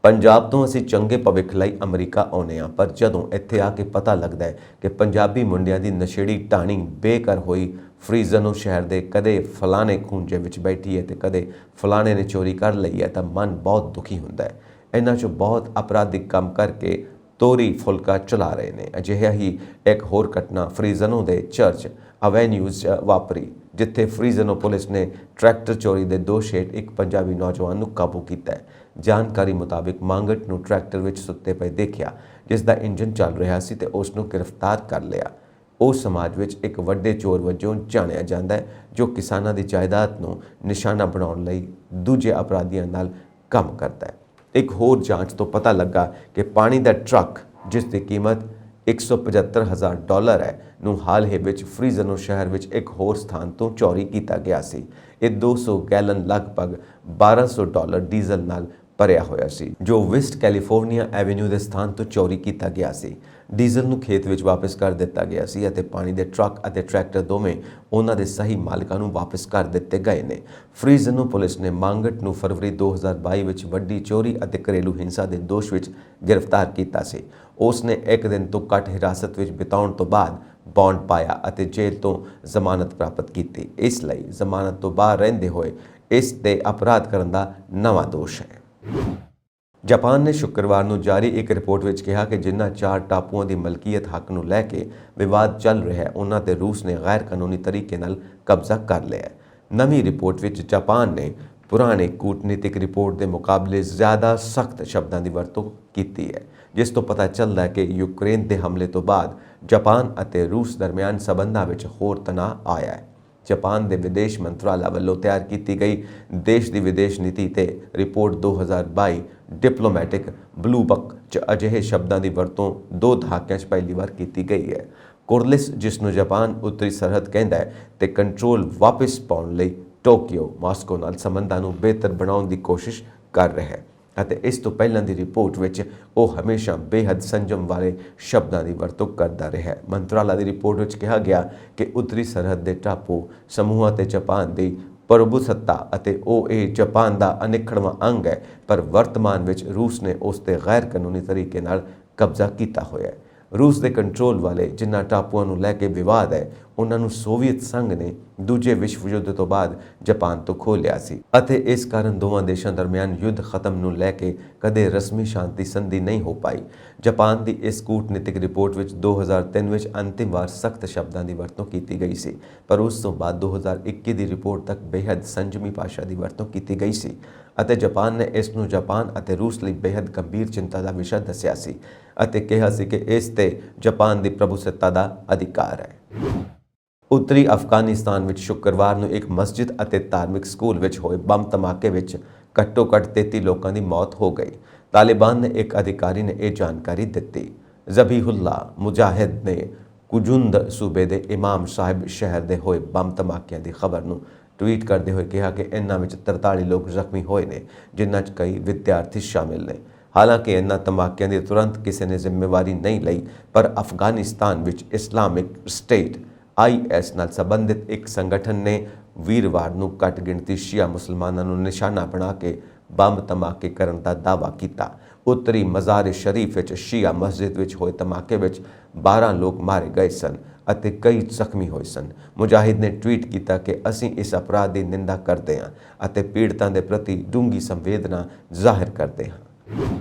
ਪੰਜਾਬ ਤੋਂ ਅਸੀਂ ਚੰਗੇ ਭਵਿੱਖ ਲਈ ਅਮਰੀਕਾ ਆਉਂਦੇ ਹਾਂ, ਪਰ ਜਦੋਂ ਇੱਥੇ ਆ ਕੇ ਪਤਾ ਲੱਗਦਾ ਹੈ ਕਿ ਪੰਜਾਬੀ ਮੁੰਡਿਆਂ ਦੀ ਨਸ਼ੇੜੀ ਢਾਣੀ ਬੇਘਰ ਹੋਈ ਫਰੀਜ਼ਨੋ ਸ਼ਹਿਰ ਦੇ ਕਦੇ ਫਲਾਣੇ ਖੂੰਜੇ ਵਿੱਚ ਬੈਠੀ ਹੈ ਤੇ ਕਦੇ ਫਲਾਣੇ ਨੇ ਚੋਰੀ ਕਰ ਲਈ ਹੈ ਤਾਂ ਮਨ ਬਹੁਤ ਦੁਖੀ ਹੁੰਦਾ ਹੈ। ਇਹਨਾਂ 'ਚੋਂ ਬਹੁਤ ਅਪਰਾਧਿਕ ਕੰਮ ਕਰਕੇ ਤੋਰੀ ਫੁਲਕਾ ਚਲਾ ਰਹੇ ਨੇ। ਅਜਿਹਾ ਹੀ ਇੱਕ ਹੋਰ ਘਟਨਾ ਫਰੀਜ਼ਨੋ ਦੇ ਚਰਚ ਐਵੇਨਿਊਜ਼ ਵਾਪਰੀ, ਜਿੱਥੇ ਫਰੀਜ਼ਨੋ ਪੁਲਿਸ ਨੇ ਟਰੈਕਟਰ ਚੋਰੀ ਦੇ ਦੋਸ਼ ਹੇਠ ਇੱਕ ਪੰਜਾਬੀ ਨੌਜਵਾਨ ਨੂੰ ਕਾਬੂ ਕੀਤਾ ਹੈ। ਜਾਣਕਾਰੀ ਮੁਤਾਬਿਕ ਮੰਗਟ ਨੂੰ ਟਰੈਕਟਰ ਵਿੱਚ ਸੁੱਤੇ ਪਏ ਦੇਖਿਆ, ਜਿਸ ਦਾ ਇੰਜਨ ਚੱਲ ਰਿਹਾ ਸੀ ਤੇ ਉਸ ਨੂੰ ਗ੍ਰਿਫਤਾਰ ਕਰ ਲਿਆ। ਉਹ ਸਮਾਜ ਵਿੱਚ ਇੱਕ ਵੱਡੇ ਚੋਰ ਵਜੋਂ ਜਾਣਿਆ ਜਾਂਦਾ ਹੈ, ਜੋ ਕਿਸਾਨਾਂ ਦੀ ਜਾਇਦਾਦ ਨੂੰ ਨਿਸ਼ਾਨਾ ਬਣਾਉਣ ਲਈ ਦੂਜੇ ਅਪਰਾਧੀਆਂ ਨਾਲ ਕੰਮ ਕਰਦਾ ਹੈ। ਇੱਕ ਹੋਰ ਜਾਂਚ ਤੋਂ ਪਤਾ ਲੱਗਾ ਕਿ ਪਾਣੀ ਦਾ ਟਰੱਕ, ਜਿਸ ਦੀ ਕੀਮਤ $175,000 ਹੈ, ਨੂੰ ਹਾਲ ਹੀ ਵਿੱਚ ਫਰੀਜ਼ਨੋ ਸ਼ਹਿਰ ਵਿੱਚ ਇੱਕ ਹੋਰ ਸਥਾਨ ਤੋਂ ਚੋਰੀ ਕੀਤਾ ਗਿਆ ਸੀ। ਇਹ 200 ਗੈਲਨ ਲਗਭਗ $1200 ਡੀਜ਼ਲ ਨਾਲ ਭਰਿਆ ਹੋਇਆ ਸੀ, ਜੋ ਵੈਸਟ ਕੈਲੀਫੋਰਨੀਆ ਐਵੇਨਿਊ ਦੇ ਸਥਾਨ ਤੋਂ ਚੋਰੀ ਕੀਤਾ ਗਿਆ ਸੀ। ਡੀਜ਼ਲ ਨੂੰ ਖੇਤ ਵਿੱਚ ਵਾਪਸ ਕਰ ਦਿੱਤਾ ਗਿਆ ਸੀ ਅਤੇ ਪਾਣੀ ਦੇ ਟਰੱਕ ਅਤੇ ਟਰੈਕਟਰ ਦੋਵੇਂ ਉਹਨਾਂ ਦੇ ਸਹੀ ਮਾਲਕਾਂ ਨੂੰ ਵਾਪਸ ਕਰ ਦਿੱਤੇ ਗਏ ਨੇ। ਫਰੀਜ਼ਨੋ ਪੁਲਿਸ ਨੇ ਮੰਗਟ ਨੂੰ ਫਰਵਰੀ 2022 ਵਿੱਚ ਵੱਡੀ ਚੋਰੀ ਅਤੇ ਘਰੇਲੂ ਹਿੰਸਾ ਦੇ ਦੋਸ਼ ਵਿੱਚ ਗ੍ਰਿਫਤਾਰ ਕੀਤਾ ਸੀ। ਉਸ ਨੇ ਇੱਕ ਦਿਨ ਤੋਂ ਘੱਟ ਹਿਰਾਸਤ ਵਿੱਚ ਬਿਤਾਉਣ ਤੋਂ ਬਾਅਦ ਬੌਂਡ ਪਾਇਆ ਅਤੇ ਜੇਲ੍ਹ ਤੋਂ ਜ਼ਮਾਨਤ ਪ੍ਰਾਪਤ ਕੀਤੀ। ਇਸ ਲਈ ਜ਼ਮਾਨਤ ਤੋਂ ਬਾਹਰ ਰਹਿੰਦੇ ਹੋਏ ਇਸ ਦੇ ਅਪਰਾਧ ਕਰਨ ਦਾ ਨਵਾਂ ਦੋਸ਼ ਹੈ। ਜਾਪਾਨ ਨੇ ਸ਼ੁੱਕਰਵਾਰ ਨੂੰ ਜਾਰੀ ਇੱਕ ਰਿਪੋਰਟ ਵਿੱਚ ਕਿਹਾ ਕਿ ਜਿਨ੍ਹਾਂ 4 ਟਾਪੂਆਂ ਦੀ ਮਲਕੀਅਤ ਹੱਕ ਨੂੰ ਲੈ ਕੇ ਵਿਵਾਦ ਚੱਲ ਰਿਹਾ ਹੈ, ਉਹਨਾਂ ਤੇ ਰੂਸ ਨੇ ਗੈਰ ਕਾਨੂੰਨੀ ਤਰੀਕੇ ਨਾਲ ਕਬਜ਼ਾ ਕਰ ਲਿਆ ਹੈ। ਨਵੀਂ ਰਿਪੋਰਟ ਵਿੱਚ ਜਾਪਾਨ ਨੇ ਪੁਰਾਣੇ ਕੂਟਨੀਤਿਕ ਰਿਪੋਰਟ ਦੇ ਮੁਕਾਬਲੇ ਜ਼ਿਆਦਾ ਸਖਤ ਸ਼ਬਦਾਂ ਦੀ ਵਰਤੋਂ ਕੀਤੀ ਹੈ, ਜਿਸ ਤੋਂ ਪਤਾ ਚੱਲਦਾ ਹੈ ਕਿ ਯੂਕਰੇਨ ਦੇ ਹਮਲੇ ਤੋਂ ਬਾਅਦ ਜਾਪਾਨ ਅਤੇ ਰੂਸ ਦਰਮਿਆਨ ਸਬੰਧਾਂ ਵਿੱਚ ਹੋਰ ਤਣਾਅ ਆਇਆ ਹੈ। ਜਾਪਾਨ ਦੇ ਵਿਦੇਸ਼ ਮੰਤਰਾਲਾ ਵੱਲੋਂ ਤਿਆਰ ਕੀਤੀ ਗਈ ਦੇਸ਼ ਦੀ ਵਿਦੇਸ਼ ਨੀਤੀ ਤੇ ਰਿਪੋਰਟ 2022 ਡਿਪਲੋਮੈਟਿਕ ਬਲੂ ਬੁੱਕ 'ਚ ਅਜਿਹੇ ਸ਼ਬਦਾਂ ਦੀ ਵਰਤੋਂ 2 ਦਹਾਕਿਆਂ 'ਚ ਪਹਿਲੀ ਵਾਰ ਕੀਤੀ ਗਈ ਹੈ। ਕੁਰਲਿਸ, ਜਿਸ ਨੂੰ ਜਾਪਾਨ ਉੱਤਰੀ ਸਰਹੱਦ ਕਹਿੰਦਾ ਹੈ, ਤੇ ਕੰਟਰੋਲ ਵਾਪਸ ਪਾਉਣ ਲਈ ਟੋਕੀਓ ਮਾਸਕੋ ਨਾਲ ਸੰਬੰਧਾਂ ਨੂੰ ਬਿਹਤਰ ਬਣਾਉਣ ਦੀ ਕੋਸ਼ਿਸ਼ ਕਰ ਰਿਹਾ ਹੈ ਅਤੇ ਇਸ ਤੋਂ ਪਹਿਲਾਂ ਦੀ ਰਿਪੋਰਟ ਵਿੱਚ ਉਹ ਹਮੇਸ਼ਾ ਬੇਹੱਦ ਸੰਜਮ ਵਾਲੇ ਸ਼ਬਦਾਂ ਦੀ ਵਰਤੋਂ ਕਰਦਾ ਰਿਹਾ ਹੈ। ਮੰਤਰਾਲਾ ਦੀ ਰਿਪੋਰਟ ਵਿੱਚ ਕਿਹਾ ਗਿਆ ਕਿ ਉੱਤਰੀ ਸਰਹੱਦ ਦੇ ਟਾਪੂ ਸਮੂਹਾਂ ਤੇ ਜਾਪਾਨ ਦੀ ਪ੍ਰਭੂਸੱਤਾ ਅਤੇ ਉਹ ਇਹ ਜਾਪਾਨ ਦਾ ਅਨਿੱਖੜਵਾਂ ਅੰਗ ਹੈ, ਪਰ ਵਰਤਮਾਨ ਵਿੱਚ ਰੂਸ ਨੇ ਉਸ ਤੇ ਗੈਰ ਕਾਨੂੰਨੀ ਤਰੀਕੇ ਨਾਲ ਕਬਜ਼ਾ ਕੀਤਾ ਹੋਇਆ ਹੈ। ਰੂਸ ਦੇ ਕੰਟਰੋਲ ਵਾਲੇ ਜਿਨ੍ਹਾਂ ਟਾਪੂਆਂ ਨੂੰ ਲੈ ਕੇ ਵਿਵਾਦ ਹੈ, ਉਹਨਾਂ ਨੂੰ ਸੋਵੀਅਤ ਸੰਘ ਨੇ ਦੂਜੇ ਵਿਸ਼ਵ ਯੁੱਧ ਤੋਂ ਬਾਅਦ ਜਾਪਾਨ ਤੋਂ ਖੋਹ ਲਿਆ ਸੀ ਅਤੇ ਇਸ ਕਾਰਨ ਦੋਵਾਂ ਦੇਸ਼ਾਂ ਦਰਮਿਆਨ ਯੁੱਧ ਖਤਮ ਨੂੰ ਲੈ ਕੇ ਕਦੇ ਰਸਮੀ ਸ਼ਾਂਤੀ ਸੰਧੀ ਨਹੀਂ ਹੋ ਪਾਈ। ਜਾਪਾਨ ਦੀ ਇਸ ਕੂਟਨੀਤਿਕ ਰਿਪੋਰਟ ਵਿੱਚ 2003 ਵਿੱਚ ਅੰਤਿਮ ਵਾਰ ਸਖਤ ਸ਼ਬਦਾਂ ਦੀ ਵਰਤੋਂ ਕੀਤੀ ਗਈ ਸੀ, ਪਰ ਉਸ ਤੋਂ ਬਾਅਦ 2021 ਦੀ ਰਿਪੋਰਟ ਤੱਕ ਬੇਹੱਦ ਸੰਜਮੀ ਭਾਸ਼ਾ ਦੀ ਵਰਤੋਂ ਕੀਤੀ ਗਈ ਸੀ ਅਤੇ ਜਾਪਾਨ ਨੇ ਇਸ ਨੂੰ ਜਾਪਾਨ ਅਤੇ ਰੂਸ ਲਈ ਬੇਹੱਦ ਗੰਭੀਰ ਚਿੰਤਾ ਦਾ ਵਿਸ਼ਾ ਦੱਸਿਆ ਸੀ ਅਤੇ ਕਿਹਾ ਸੀ ਕਿ ਇਸ ਤੇ ਜਾਪਾਨ ਦੀ ਪ੍ਰਭੂਸੱਤਾ ਦਾ ਅਧਿਕਾਰ ਹੈ। ਉੱਤਰੀ ਅਫਗਾਨਿਸਤਾਨ ਵਿੱਚ ਸ਼ੁੱਕਰਵਾਰ ਨੂੰ ਇੱਕ ਮਸਜਿਦ ਅਤੇ ਧਾਰਮਿਕ ਸਕੂਲ ਵਿੱਚ ਹੋਏ ਬੰਬ ਧਮਾਕੇ ਵਿੱਚ ਘੱਟੋ-ਘੱਟ 33 ਲੋਕਾਂ ਦੀ ਮੌਤ ਹੋ ਗਈ। ਤਾਲਿਬਾਨ ਦੇ ਇੱਕ ਅਧਿਕਾਰੀ ਨੇ ਇਹ ਜਾਣਕਾਰੀ ਦਿੱਤੀ। ਜ਼ਬੀਹੁੱਲਾ ਮੁਜਾਹਿਦ ਨੇ ਕੁਜੁੰਦ ਸੂਬੇ ਦੇ ਇਮਾਮ ਸਾਹਿਬ ਸ਼ਹਿਰ ਦੇ ਹੋਏ ਬੰਬ ਧਮਾਕਿਆਂ ਦੀ ਖਬਰ ਨੂੰ ਟਵੀਟ ਕਰਦੇ ਹੋਏ ਕਿਹਾ ਕਿ ਇਨ੍ਹਾਂ ਵਿੱਚ 43 ਲੋਕ ਜ਼ਖਮੀ ਹੋਏ ਨੇ, ਜਿਨ੍ਹਾਂ 'ਚ ਕਈ ਵਿਦਿਆਰਥੀ ਸ਼ਾਮਿਲ ਨੇ। ਹਾਲਾਂਕਿ ਇਨ੍ਹਾਂ ਧਮਾਕਿਆਂ ਦੀ ਤੁਰੰਤ ਕਿਸੇ ਨੇ ਜ਼ਿੰਮੇਵਾਰੀ ਨਹੀਂ ਲਈ, ਪਰ ਅਫਗਾਨਿਸਤਾਨ ਵਿੱਚ ਇਸਲਾਮਿਕ ਸਟੇਟ IS ਨਾਲ ਸੰਬੰਧਿਤ ਇੱਕ ਸੰਗਠਨ ਨੇ ਵੀਰਵਾਰ ਨੂੰ ਘੱਟ ਗਿਣਤੀ ਸ਼ੀਆ ਮੁਸਲਮਾਨਾਂ ਨੂੰ ਨਿਸ਼ਾਨਾ ਬਣਾ ਕੇ ਬੰਬ ਧਮਾਕੇ ਕਰਨ ਦਾ ਦਾਅਵਾ ਕੀਤਾ। ਉੱਤਰੀ ਮਜ਼ਾਰ ਸ਼ਰੀਫ ਵਿੱਚ ਸ਼ੀਆ ਮਸਜਿਦ ਵਿੱਚ ਹੋਏ ਧਮਾਕੇ ਵਿੱਚ 12 ਲੋਕ ਮਾਰੇ ਗਏ ਸਨ ਅਤੇ ਕਈ ਜ਼ਖਮੀ ਹੋਏ ਸਨ। ਮੁਜਾਹਿਦ ਨੇ ਟਵੀਟ ਕੀਤਾ ਕਿ ਅਸੀਂ ਇਸ ਅਪਰਾਧ ਦੀ ਨਿੰਦਾ ਕਰਦੇ ਹਾਂ ਅਤੇ ਪੀੜਤਾਂ ਦੇ ਪ੍ਰਤੀ ਡੂੰਘੀ ਸੰਵੇਦਨਾ ਜ਼ਾਹਿਰ ਕਰਦੇ ਹਾਂ।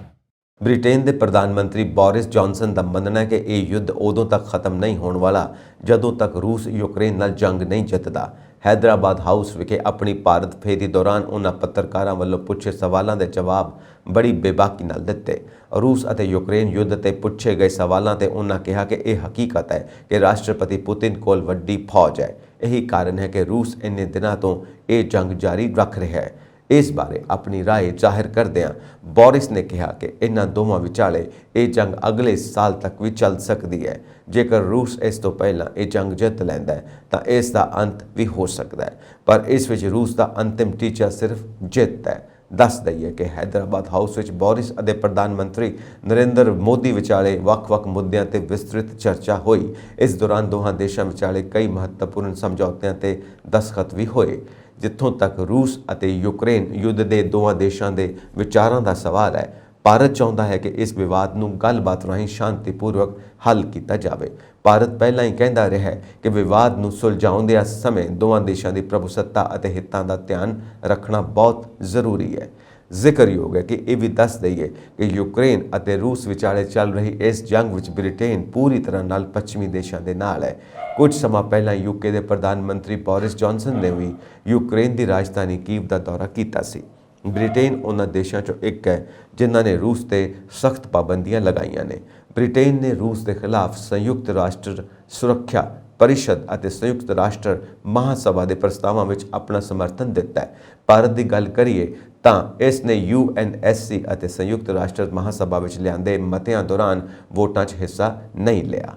ਬ੍ਰਿਟੇਨ ਦੇ ਪ੍ਰਧਾਨ ਮੰਤਰੀ ਬੋਰਿਸ ਜੌਨਸਨ ਦਾ ਮੰਨਣਾ ਹੈ ਕਿ ਇਹ ਯੁੱਧ ਉਦੋਂ ਤੱਕ ਖਤਮ ਨਹੀਂ ਹੋਣ ਵਾਲਾ ਜਦੋਂ ਤੱਕ ਰੂਸ ਯੂਕਰੇਨ ਨਾਲ ਜੰਗ ਨਹੀਂ ਜਿੱਤਦਾ। ਹੈਦਰਾਬਾਦ ਹਾਊਸ ਵਿਖੇ ਆਪਣੀ ਭਾਰਤ ਫੇਰੀ ਦੌਰਾਨ ਉਹਨਾਂ ਪੱਤਰਕਾਰਾਂ ਵੱਲੋਂ ਪੁੱਛੇ ਸਵਾਲਾਂ ਦੇ ਜਵਾਬ ਬੜੀ ਬੇਬਾਕੀ ਨਾਲ ਦਿੱਤੇ। ਰੂਸ ਅਤੇ ਯੂਕਰੇਨ ਯੁੱਧ ਤੇ ਪੁੱਛੇ ਗਏ ਸਵਾਲਾਂ ਤੇ ਉਹਨਾਂ ਕਿਹਾ ਕਿ ਇਹ ਹਕੀਕਤ ਹੈ ਕਿ ਰਾਸ਼ਟਰਪਤੀ ਪੁਤਿਨ ਕੋਲ ਵੱਡੀ ਫੌਜ ਹੈ। ਇਹੀ ਕਾਰਨ ਹੈ ਕਿ ਰੂਸ ਇੰਨੇ ਦਿਨਾਂ ਤੋਂ ਇਹ ਜੰਗ ਜਾਰੀ ਰੱਖ ਰਿਹਾ ਹੈ। ਇਸ ਬਾਰੇ ਆਪਣੀ ਰਾਏ ਜ਼ਾਹਿਰ ਕਰਦਿਆਂ ਬੋਰਿਸ ਨੇ ਕਿਹਾ ਕਿ ਇਹਨਾਂ ਦੋਵਾਂ ਵਿਚਾਲੇ ਇਹ ਜੰਗ ਅਗਲੇ ਸਾਲ ਤੱਕ ਵੀ ਚੱਲ ਸਕਦੀ ਹੈ। ਜੇਕਰ ਰੂਸ ਇਸ ਤੋਂ ਪਹਿਲਾਂ ਇਹ ਜੰਗ ਜਿੱਤ ਲੈਂਦਾ ਹੈ ਤਾਂ ਇਸ ਦਾ ਅੰਤ ਵੀ ਹੋ ਸਕਦਾ ਹੈ, ਪਰ ਇਸ ਵਿੱਚ ਰੂਸ ਦਾ ਅੰਤਿਮ ਟੀਚਾ ਸਿਰਫ ਜਿੱਤ ਹੈ। ਦੱਸ ਦਈਏ ਕਿ ਹੈਦਰਾਬਾਦ ਹਾਊਸ ਵਿੱਚ ਬੋਰਿਸ ਅਤੇ ਪ੍ਰਧਾਨ ਮੰਤਰੀ ਨਰਿੰਦਰ ਮੋਦੀ ਵਿਚਾਲੇ ਵੱਖ-ਵੱਖ ਮੁੱਦਿਆਂ ਤੇ ਵਿਸਤ੍ਰਿਤ ਚਰਚਾ ਹੋਈ। ਇਸ ਦੌਰਾਨ ਦੋਹਾਂ ਦੇਸ਼ਾਂ ਵਿਚਾਲੇ ਕਈ ਮਹੱਤਵਪੂਰਨ ਸਮਝੌਤਿਆਂ ਤੇ ਦਸਤਖਤ ਵੀ ਹੋਏ। ਜਿੱਥੋਂ ਤੱਕ ਰੂਸ ਅਤੇ ਯੂਕਰੇਨ ਯੁੱਧ ਦੇ ਦੋਵਾਂ ਦੇਸ਼ਾਂ ਦੇ ਵਿਚਾਰਾਂ ਦਾ ਸਵਾਲ ਹੈ, ਭਾਰਤ ਚਾਹੁੰਦਾ ਹੈ ਕਿ ਇਸ ਵਿਵਾਦ ਨੂੰ ਗੱਲਬਾਤ ਰਾਹੀਂ ਸ਼ਾਂਤੀਪੂਰਵਕ ਹੱਲ ਕੀਤਾ ਜਾਵੇ। ਭਾਰਤ ਪਹਿਲਾਂ ਹੀ ਕਹਿੰਦਾ ਰਿਹਾ ਹੈ ਕਿ ਵਿਵਾਦ ਨੂੰ ਸੁਲਝਾਉਣ ਦੇ ਸਮੇਂ ਦੋਵਾਂ ਦੇਸ਼ਾਂ ਦੀ ਪ੍ਰਭੂਸੱਤਾ ਅਤੇ ਹਿੱਤਾਂ ਦਾ ਧਿਆਨ ਰੱਖਣਾ ਬਹੁਤ ਜ਼ਰੂਰੀ ਹੈ। ਜ਼ਿਕਰਯੋਗ ਹੈ ਕਿ ਇਹ ਵੀ ਦੱਸ ਦਈਏ ਕਿ ਯੂਕਰੇਨ ਅਤੇ ਰੂਸ ਵਿਚਾਲੇ ਚੱਲ ਰਹੀ ਇਸ ਜੰਗ ਵਿੱਚ ਬ੍ਰਿਟੇਨ ਪੂਰੀ ਤਰ੍ਹਾਂ ਨਾਲ ਪੱਛਮੀ ਦੇਸ਼ਾਂ ਦੇ ਨਾਲ ਹੈ। ਕੁਝ ਸਮਾਂ ਪਹਿਲਾਂ ਯੂਕੇ ਦੇ ਪ੍ਰਧਾਨ ਮੰਤਰੀ ਬੋਰਿਸ ਜੌਨਸਨ ਨੇ ਵੀ ਯੂਕਰੇਨ ਦੀ ਰਾਜਧਾਨੀ ਕੀਵ ਦਾ ਦੌਰਾ ਕੀਤਾ ਸੀ। ਬ੍ਰਿਟੇਨ ਉਹਨਾਂ ਦੇਸ਼ਾਂ 'ਚੋਂ ਇੱਕ ਹੈ ਜਿਨ੍ਹਾਂ ਨੇ ਰੂਸ ਤੇ ਸਖਤ ਪਾਬੰਦੀਆਂ ਲਗਾਈਆਂ ਨੇ। ਬ੍ਰਿਟੇਨ ਨੇ ਰੂਸ ਦੇ ਖਿਲਾਫ ਸੰਯੁਕਤ ਰਾਸ਼ਟਰ ਸੁਰੱਖਿਆ परिषद ਅਤੇ ਸੰਯੁਕਤ ਰਾਸ਼ਟਰ ਮਹਾਸਭਾ ਦੇ ਪ੍ਰਸਤਾਵਾਂ ਵਿੱਚ ਆਪਣਾ ਸਮਰਥਨ ਦਿੱਤਾ ਹੈ। ਭਾਰਤ ਦੀ ਗੱਲ ਕਰੀਏ ਤਾਂ ਇਸ ਨੇ UNSC ਅਤੇ ਸੰਯੁਕਤ ਰਾਸ਼ਟਰ ਮਹਾਸਭਾ ਵਿੱਚ ਲਿਆਂਦੇ ਮਤਿਆਂ ਦੌਰਾਨ ਵੋਟਾਂ 'ਚ ਹਿੱਸਾ ਨਹੀਂ ਲਿਆ।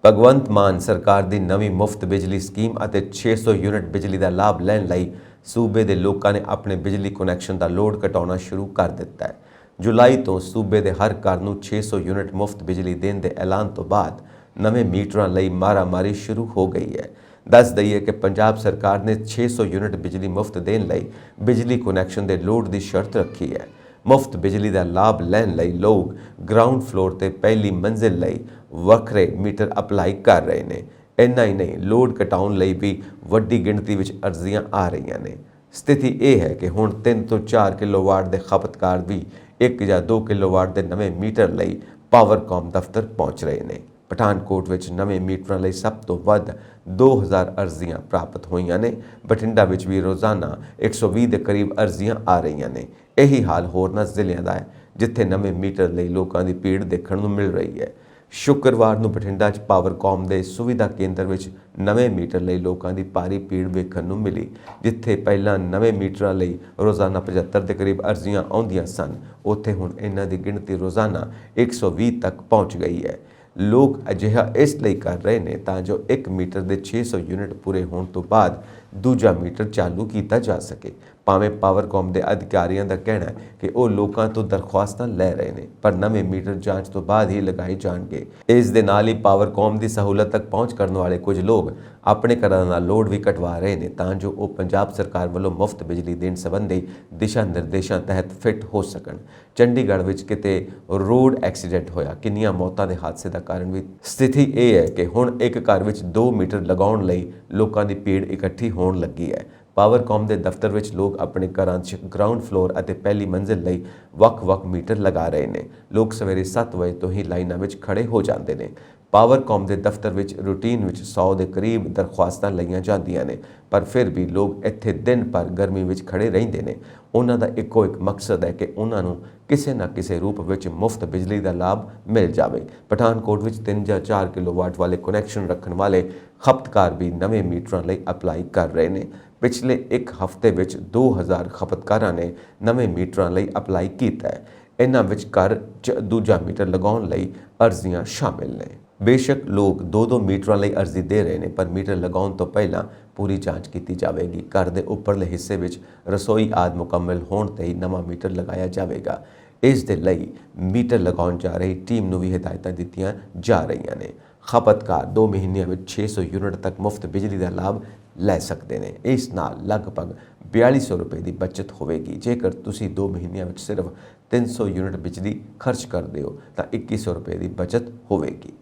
ਭਗਵੰਤ ਮਾਨ ਸਰਕਾਰ ਦੀ ਨਵੀਂ ਮੁਫਤ ਬਿਜਲੀ ਸਕੀਮ ਅਤੇ 600 ਯੂਨਿਟ ਬਿਜਲੀ ਦਾ ਲਾਭ ਲੈਣ ਲਈ ਸੂਬੇ ਦੇ ਲੋਕਾਂ ਨੇ ਆਪਣੇ ਬਿਜਲੀ ਕੁਨੈਕਸ਼ਨ ਦਾ ਲੋਡ ਘਟਾਉਣਾ ਸ਼ੁਰੂ ਕਰ ਦਿੱਤਾ ਹੈ। ਜੁਲਾਈ ਤੋਂ ਸੂਬੇ ਦੇ ਹਰ ਘਰ ਨੂੰ 600 ਯੂਨਿਟ ਮੁਫਤ ਬਿਜਲੀ ਦੇਣ ਦੇ ਐਲਾਨ ਤੋਂ ਬਾਅਦ ਨਵੇਂ ਮੀਟਰਾਂ ਲਈ ਮਾਰਾਮਾਰੀ ਸ਼ੁਰੂ ਹੋ ਗਈ ਹੈ। ਦੱਸ ਦਈਏ ਕਿ ਪੰਜਾਬ ਸਰਕਾਰ ਨੇ 600 ਯੂਨਿਟ ਬਿਜਲੀ ਮੁਫਤ ਦੇਣ ਲਈ ਬਿਜਲੀ ਕੁਨੈਕਸ਼ਨ ਦੇ ਲੋਡ ਦੀ ਸ਼ਰਤ ਰੱਖੀ ਹੈ। ਮੁਫਤ ਬਿਜਲੀ ਦਾ ਲਾਭ ਲੈਣ ਲਈ ਲੋਕ ਗਰਾਊਂਡ ਫਲੋਰ ਤੇ ਪਹਿਲੀ ਮੰਜ਼ਿਲ ਲਈ ਵੱਖਰੇ ਮੀਟਰ ਅਪਲਾਈ ਕਰ ਰਹੇ ਨੇ। ਇੰਨਾ ਹੀ ਨਹੀਂ, ਲੋਡ ਘਟਾਉਣ ਲਈ ਵੀ ਵੱਡੀ ਗਿਣਤੀ ਵਿੱਚ ਅਰਜ਼ੀਆਂ ਆ ਰਹੀਆਂ ਨੇ। ਸਥਿਤੀ ਇਹ ਹੈ ਕਿ ਹੁਣ 3 ਤੋਂ 4 ਕਿਲੋਵਾਟ ਦੇ ਖਪਤਕਾਰ ਵੀ 1 ਜਾਂ 2 ਕਿਲੋਵਾਟ ਦੇ ਨਵੇਂ ਮੀਟਰ ਲਈ ਪਾਵਰਕਾਮ ਦਫ਼ਤਰ ਪਹੁੰਚ ਰਹੇ ਨੇ। ਪਠਾਨਕੋਟ ਵਿੱਚ ਨਵੇਂ ਮੀਟਰਾਂ ਲਈ ਸਭ ਤੋਂ ਵੱਧ 2000 ਅਰਜ਼ੀਆਂ ਪ੍ਰਾਪਤ ਹੋਈਆਂ ਨੇ। ਬਠਿੰਡਾ ਵਿੱਚ ਵੀ ਰੋਜ਼ਾਨਾ 120 ਦੇ ਕਰੀਬ ਅਰਜ਼ੀਆਂ ਆ ਰਹੀਆਂ ਨੇ। ਇਹੀ ਹਾਲ ਹੋਰਨਾਂ ਜ਼ਿਲ੍ਹਿਆਂ ਦਾ ਹੈ ਜਿੱਥੇ ਨਵੇਂ ਮੀਟਰ ਲਈ ਲੋਕਾਂ ਦੀ ਭੀੜ ਦੇਖਣ ਨੂੰ ਮਿਲ ਰਹੀ ਹੈ। ਸ਼ੁੱਕਰਵਾਰ ਨੂੰ ਬਠਿੰਡਾ 'ਚ ਪਾਵਰਕਾਮ ਦੇ ਸੁਵਿਧਾ ਕੇਂਦਰ ਵਿੱਚ ਨਵੇਂ ਮੀਟਰ ਲਈ ਲੋਕਾਂ ਦੀ ਭਾਰੀ ਭੀੜ ਵੇਖਣ ਨੂੰ ਮਿਲੀ। ਜਿੱਥੇ ਪਹਿਲਾਂ ਨਵੇਂ ਮੀਟਰਾਂ ਲਈ ਰੋਜ਼ਾਨਾ 75 ਦੇ ਕਰੀਬ ਅਰਜ਼ੀਆਂ ਆਉਂਦੀਆਂ ਸਨ, ਉੱਥੇ ਹੁਣ ਇਹਨਾਂ ਦੀ ਗਿਣਤੀ ਰੋਜ਼ਾਨਾ 120 ਤੱਕ ਪਹੁੰਚ ਗਈ ਹੈ। ਲੋਕ ਅਜਿਹਾ ਇਸ ਲਈ ਕਰ ਰਹੇ ਨੇ ਤਾਂ ਜੋ ਇੱਕ ਮੀਟਰ ਦੇ 600 ਯੂਨਿਟ ਪੂਰੇ ਹੋਣ ਤੋਂ ਬਾਅਦ ਦੂਜਾ ਮੀਟਰ ਚਾਲੂ ਕੀਤਾ ਜਾ ਸਕੇ। ਭਾਵੇਂ ਪਾਵਰਕਾਮ ਦੇ ਅਧਿਕਾਰੀਆਂ ਦਾ ਕਹਿਣਾ ਹੈ ਕਿ ਉਹ ਲੋਕਾਂ ਤੋਂ ਦਰਖਾਸਤਾਂ ਲੈ ਰਹੇ ਨੇ, ਪਰ ਨਵੇਂ ਮੀਟਰ ਜਾਂਚ ਤੋਂ ਬਾਅਦ ਹੀ ਲਗਾਏ ਜਾਣਗੇ। ਇਸ ਦੇ ਨਾਲ ਹੀ ਪਾਵਰਕਾਮ ਦੀ ਸਹੂਲਤ ਤੱਕ ਪਹੁੰਚ ਕਰਨ ਵਾਲੇ ਕੁਝ ਲੋਕ ਆਪਣੇ ਘਰਾਂ ਦਾ ਲੋਡ ਵੀ ਕਟਵਾ ਰਹੇ ਨੇ ਤਾਂ ਜੋ ਉਹ ਪੰਜਾਬ ਸਰਕਾਰ ਵੱਲੋਂ ਮੁਫਤ ਬਿਜਲੀ ਦੇਣ ਸੰਬੰਧੀ ਦਿਸ਼ਾ ਨਿਰਦੇਸ਼ਾਂ ਤਹਿਤ ਫਿੱਟ ਹੋ ਸਕਣ। ਚੰਡੀਗੜ੍ਹ ਵਿੱਚ ਕਿਤੇ ਰੋਡ ਐਕਸੀਡੈਂਟ ਹੋਇਆ, ਕਿੰਨੀਆਂ ਮੌਤਾਂ ਦੇ ਹਾਦਸੇ ਦਾ ਕਾਰਨ ਵੀ। ਸਥਿਤੀ ਇਹ ਹੈ ਕਿ ਹੁਣ ਇੱਕ ਘਰ ਵਿੱਚ 2 ਮੀਟਰ ਲਗਾਉਣ ਲਈ ਲੋਕਾਂ ਦੀ ਭੀੜ ਇਕੱਠੀ ਹੋਣ ਲੱਗੀ ਹੈ। ਪਾਵਰਕਾਮ ਦੇ ਦਫ਼ਤਰ ਵਿੱਚ ਲੋਕ ਆਪਣੇ ਘਰਾਂ 'ਚ ਗਰਾਊਂਡ ਫਲੋਰ ਅਤੇ ਪਹਿਲੀ ਮੰਜ਼ਿਲ ਲਈ ਵੱਖ-ਵੱਖ ਮੀਟਰ ਲਗਾ ਰਹੇ ਨੇ। ਲੋਕ ਸਵੇਰੇ 7 ਵਜੇ ਤੋਂ ਹੀ ਲਾਈਨਾਂ ਵਿੱਚ ਖੜੇ ਹੋ ਜਾਂਦੇ ਨੇ। ਪਾਵਰਕਾਮ ਦੇ ਦਫ਼ਤਰ ਵਿੱਚ ਰੂਟੀਨ ਵਿੱਚ 100 ਦੇ ਕਰੀਬ ਦਰਖਾਸਤਾਂ ਲਈਆਂ ਜਾਂਦੀਆਂ ਨੇ, ਪਰ ਫਿਰ ਵੀ ਲੋਕ ਇੱਥੇ ਦਿਨ ਭਰ ਗਰਮੀ ਵਿੱਚ ਖੜੇ ਰਹਿੰਦੇ ਨੇ। ਉਹਨਾਂ ਦਾ ਇੱਕੋ ਇੱਕ ਮਕਸਦ ਹੈ ਕਿ ਉਹਨਾਂ ਨੂੰ ਕਿਸੇ ਨਾ ਕਿਸੇ ਰੂਪ ਵਿੱਚ ਮੁਫਤ ਬਿਜਲੀ ਦਾ ਲਾਭ ਮਿਲ ਜਾਵੇ। ਪਠਾਨਕੋਟ ਵਿੱਚ 3 ਜਾਂ 4 ਕਿਲੋਵਾਟ ਵਾਲੇ ਕੁਨੈਕਸ਼ਨ ਰੱਖਣ ਵਾਲੇ ਖਪਤਕਾਰ ਵੀ ਨਵੇਂ ਮੀਟਰਾਂ ਲਈ ਅਪਲਾਈ ਕਰ ਰਹੇ ਨੇ। ਪਿਛਲੇ ਇੱਕ ਹਫ਼ਤੇ ਵਿੱਚ 2000 ਖਪਤਕਾਰਾਂ ਨੇ ਨਵੇਂ ਮੀਟਰਾਂ ਲਈ ਅਪਲਾਈ ਕੀਤਾ ਹੈ। ਇਹਨਾਂ ਵਿੱਚ ਘਰ 'ਚ ਦੂਜਾ ਮੀਟਰ ਲਗਾਉਣ ਲਈ ਅਰਜ਼ੀਆਂ ਸ਼ਾਮਿਲ ਨੇ। ਬੇਸ਼ੱਕ ਲੋਕ 2-2 ਮੀਟਰਾਂ ਲਈ ਅਰਜ਼ੀ ਦੇ ਰਹੇ ਨੇ, ਪਰ ਮੀਟਰ ਲਗਾਉਣ ਤੋਂ ਪਹਿਲਾਂ ਪੂਰੀ ਜਾਂਚ ਕੀਤੀ ਜਾਵੇਗੀ। ਘਰ ਦੇ ਉੱਪਰਲੇ ਹਿੱਸੇ ਵਿੱਚ ਰਸੋਈ ਆਦਿ ਮੁਕੰਮਲ ਹੋਣ ਤੇ ਹੀ ਨਵਾਂ ਮੀਟਰ ਲਗਾਇਆ ਜਾਵੇਗਾ। ਇਸ ਦੇ ਲਈ ਮੀਟਰ ਲਗਾਉਣ ਜਾ ਰਹੀ ਟੀਮ ਨੂੰ ਵੀ ਹਦਾਇਤਾਂ ਦਿੱਤੀਆਂ ਜਾ ਰਹੀਆਂ ਨੇ। ਖਪਤਕਾਰ 2 ਮਹੀਨਿਆਂ ਵਿੱਚ 600 ਯੂਨਿਟ ਤੱਕ ਮੁਫਤ ਬਿਜਲੀ ਦਾ ਲਾਭ ਲੈ ਸਕਦੇ ਨੇ। ਇਸ ਨਾਲ ਲਗਭਗ 4200 ਰੁਪਏ ਦੀ ਬਚਤ ਹੋਵੇਗੀ। ਜੇਕਰ ਤੁਸੀਂ 2 ਮਹੀਨਿਆਂ ਵਿੱਚ ਸਿਰਫ 300 ਯੂਨਿਟ ਬਿਜਲੀ ਖਰਚ ਕਰਦੇ ਹੋ ਤਾਂ 2100 ਰੁਪਏ ਦੀ ਬਚਤ ਹੋਵੇਗੀ।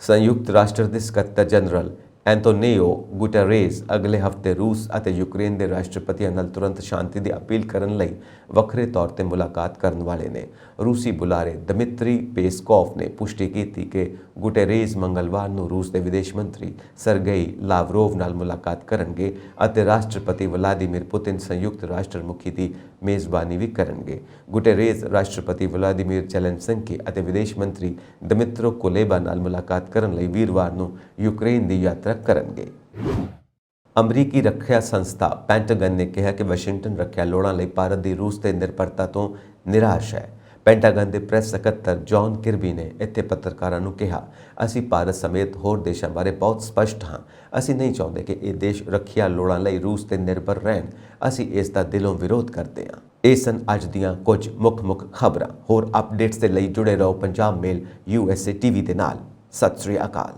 ਸੰਯੁਕਤ ਰਾਸ਼ਟਰ ਦੇ ਸਕੱਤਰ ਜਨਰਲ ਐਂਟੋਨੀਓ ਗੁਟੇਰੇਸ ਅਗਲੇ ਹਫ਼ਤੇ ਰੂਸ ਅਤੇ ਯੂਕਰੇਨ ਦੇ ਰਾਸ਼ਟਰਪਤੀਆਂ ਨਾਲ ਤੁਰੰਤ ਸ਼ਾਂਤੀ ਦੀ ਅਪੀਲ ਕਰਨ ਲਈ ਵੱਖਰੇ ਤੌਰ ਤੇ ਮੁਲਾਕਾਤ ਕਰਨ ਵਾਲੇ ਨੇ। ਰੂਸੀ ਬੁਲਾਰੇ ਦਮਿਤਰੀ ਪੇਸਕੋਵ ਨੇ ਪੁਸ਼ਟੀ ਕੀਤੀ ਕਿ ਗੁਟੇਰੇਸ ਮੰਗਲਵਾਰ ਨੂੰ ਰੂਸ ਦੇ ਵਿਦੇਸ਼ ਮੰਤਰੀ ਸਰਗੇਈ ਲਾਵਰੋਵ ਨਾਲ ਮੁਲਾਕਾਤ ਕਰਨਗੇ ਅਤੇ ਰਾਸ਼ਟਰਪਤੀ ਵਲਾਦੀਮੀਰ ਪੁਤਿਨ ਸੰਯੁਕਤ ਰਾਸ਼ਟਰ ਮੁਖੀ ਦੀ ਮੇਜ਼ਬਾਨੀ ਵੀ ਕਰਨਗੇ। ਗੁਟੇਰੇਸ ਰਾਸ਼ਟਰਪਤੀ ਵਲਾਦੀਮੀਰ ਜ਼ੈਲੈਂਸਕੀ ਅਤੇ ਵਿਦੇਸ਼ ਮੰਤਰੀ ਦਮਿਤਰੋ ਕੁਲੇਬਾ ਨਾਲ ਮੁਲਾਕਾਤ ਕਰਨ ਲਈ ਵੀਰਵਾਰ ਨੂੰ ਯੂਕਰੇਨ ਦੀ ਯਾਤਰਾ ਕਰਨਗੇ। ਅਮਰੀਕੀ ਰੱਖਿਆ ਸੰਸਥਾ ਪੈਂਟਾਗਨ ਨੇ ਕਿਹਾ ਕਿ ਵਾਸ਼ਿੰਗਟਨ ਰੱਖਿਆ ਲੋੜਾਂ ਲਈ ਭਾਰਤ ਦੀ ਰੂਸ ਤੇ ਨਿਰਭਰਤਾ ਤੋਂ ਨਿਰਾਸ਼ ਹੈ। ਪੈਂਟਾਗਨ ਦੇ ਪ੍ਰੈਸ ਸਕੱਤਰ ਜੌਨ ਕਿਰਬੀ ਨੇ ਇੱਥੇ ਪੱਤਰਕਾਰਾਂ ਨੂੰ ਕਿਹਾ, ਅਸੀਂ ਭਾਰਤ ਸਮੇਤ ਹੋਰ ਦੇਸ਼ਾਂ ਬਾਰੇ ਬਹੁਤ ਸਪਸ਼ਟ ਹਾਂ। ਅਸੀਂ ਨਹੀਂ ਚਾਹੁੰਦੇ ਕਿ ਇਹ ਦੇਸ਼ ਰੱਖਿਆ ਲੋੜਾਂ ਲਈ ਰੂਸ ਤੇ ਨਿਰਭਰ ਰਹਿਣ। ਅਸੀਂ ਇਸ ਦਾ ਦਿਲੋਂ ਵਿਰੋਧ ਕਰਦੇ ਹਾਂ। ਇਹ ਸਨ ਅੱਜ ਦੀਆਂ ਕੁਝ ਮੁੱਖ ਖਬਰਾਂ। ਹੋਰ ਅਪਡੇਟਸ ਦੇ ਲਈ ਜੁੜੇ ਰਹੋ ਪੰਜਾਬ ਮੇਲ USA TV ਦੇ ਨਾਲ। ਸਤਿ ਸ੍ਰੀ ਅਕਾਲ।